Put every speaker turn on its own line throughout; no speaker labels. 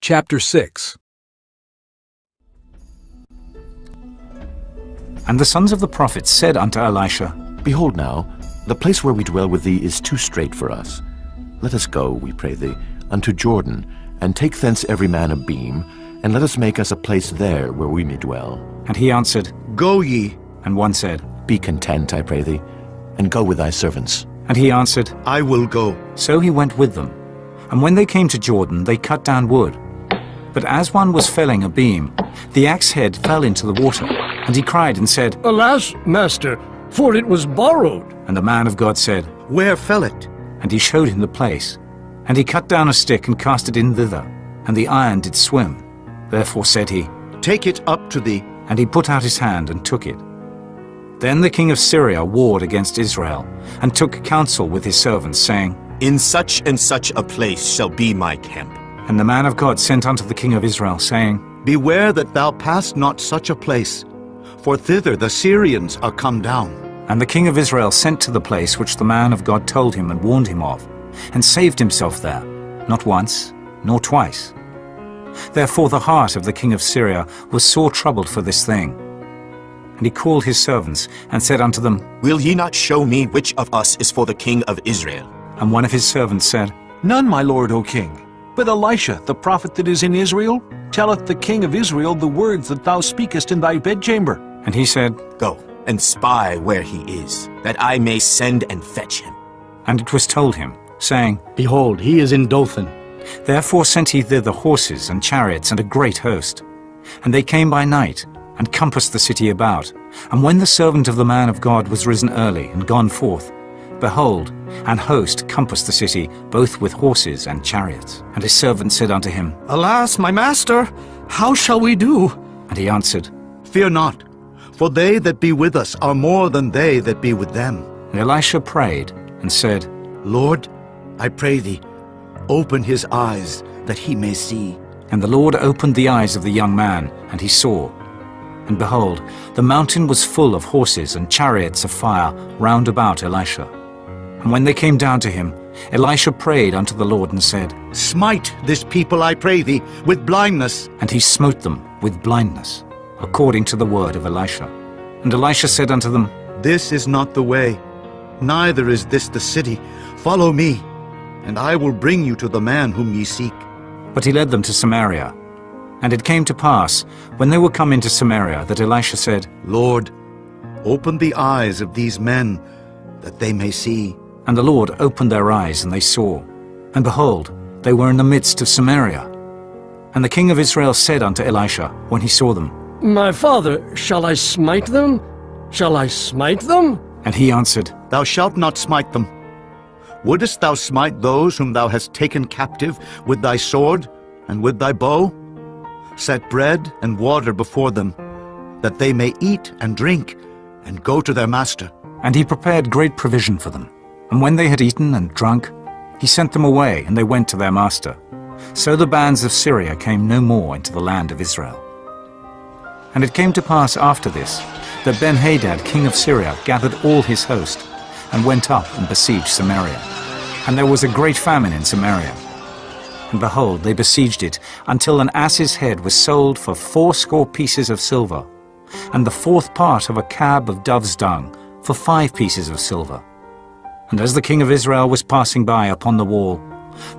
Chapter 6.
And the sons of the prophets said unto Elisha,
Behold now, the place where we dwell with thee is too strait for us. Let us go, we pray thee, unto Jordan, and take thence every man a beam, and let us make us a place there where we may dwell.
And he answered,
Go ye.
And one said,
Be content, I pray thee, and go with thy servants.
And he answered,
I will go.
So he went with them. And when they came to Jordan, they cut down wood. But as one was felling a beam, the axe head fell into the water. And he cried and said,
Alas, master, for it was borrowed.
And the man of God said,
Where fell it?
And he showed him the place. And he cut down a stick and cast it in thither, and the iron did swim. Therefore said he,
Take it up to thee.
And he put out his hand and took it. Then the king of Syria warred against Israel, and took counsel with his servants, saying,
In such and such a place shall be my camp.
And the man of God sent unto the king of Israel, saying,
Beware that thou pass not such a place, for thither the Syrians are come down.
And the king of Israel sent to the place which the man of God told him and warned him of, and saved himself there, not once, nor twice. Therefore the heart of the king of Syria was sore troubled for this thing. And he called his servants, and said unto them,
Will ye not show me which of us is for the king of Israel?
And one of his servants said,
None, my lord, O king. But Elisha, the prophet that is in Israel, telleth the king of Israel the words that thou speakest in thy bedchamber.
And he said,
Go and spy where he is, that I may send and fetch him.
And it was told him, saying,
Behold, he is in Dothan.
Therefore sent he thither horses and chariots and a great host. And they came by night, and compassed the city about. And when the servant of the man of God was risen early and gone forth, behold, an host compassed the city, both with horses and chariots. And his servant said unto him,
Alas, my master, how shall we do?
And he answered,
Fear not, for they that be with us are more than they that be with them.
And Elisha prayed and said,
Lord, I pray thee, open his eyes, that he may see.
And the Lord opened the eyes of the young man, and he saw. And behold, the mountain was full of horses and chariots of fire round about Elisha. And when they came down to him, Elisha prayed unto the Lord and said,
Smite this people, I pray thee, with blindness.
And he smote them with blindness, according to the word of Elisha. And Elisha said unto them,
This is not the way, neither is this the city. Follow me, and I will bring you to the man whom ye seek.
But he led them to Samaria. And it came to pass, when they were come into Samaria, that Elisha said,
Lord, open the eyes of these men, that they may see.
And the Lord opened their eyes, and they saw. And behold, they were in the midst of Samaria. And the king of Israel said unto Elisha, when he saw them,
My father, shall I smite them? Shall I smite them?
And he answered,
Thou shalt not smite them. Wouldest thou smite those whom thou hast taken captive with thy sword and with thy bow? Set bread and water before them, that they may eat and drink, and go to their master.
And he prepared great provision for them. And when they had eaten and drunk, he sent them away, and they went to their master. So the bands of Syria came no more into the land of Israel. And it came to pass after this, that Ben-Hadad king of Syria gathered all his host, and went up and besieged Samaria. And there was a great famine in Samaria. And behold, they besieged it, until an ass's head was sold for 80 pieces of silver, and the 4th part of a cab of dove's dung for 5 pieces of silver. And as the king of Israel was passing by upon the wall,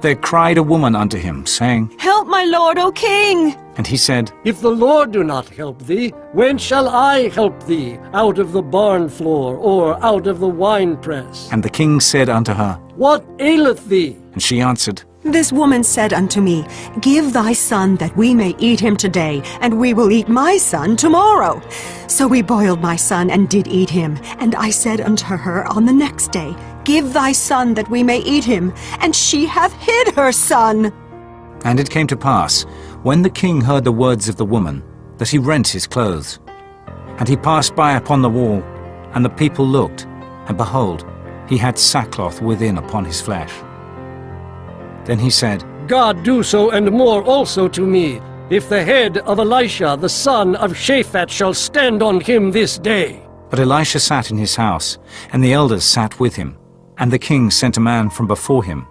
there cried a woman unto him, saying,
Help, my lord, O king!
And he said,
If the Lord do not help thee, when shall I help thee? Out of the barn floor, or out of the winepress?
And the king said unto her,
What aileth thee?
And she answered,
This woman said unto me, Give thy son that we may eat him today, and we will eat my son tomorrow. So we boiled my son and did eat him. And I said unto her on the next day, Give thy son that we may eat him. And she hath hid her son.
And it came to pass, when the king heard the words of the woman, that he rent his clothes. And he passed by upon the wall, and the people looked, and behold, he had sackcloth within upon his flesh. Then he said,
God do so and more also to me, if the head of Elisha the son of Shaphat shall stand on him this day.
But Elisha sat in his house, and the elders sat with him. And the king sent a man from before him.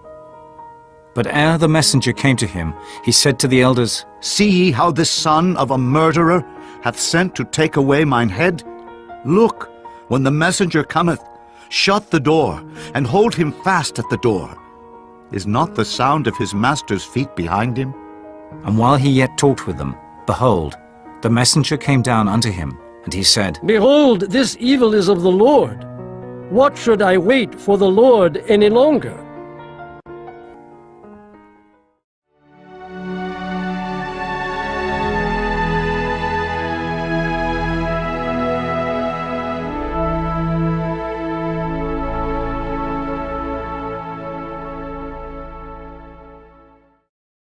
But ere the messenger came to him, he said to the elders,
See ye how this son of a murderer hath sent to take away mine head? Look, when the messenger cometh, shut the door, and hold him fast at the door. Is not the sound of his master's feet behind him?
And while he yet talked with them, behold, the messenger came down unto him, and he said,
Behold, this evil is of the Lord. What should I wait for the Lord any longer?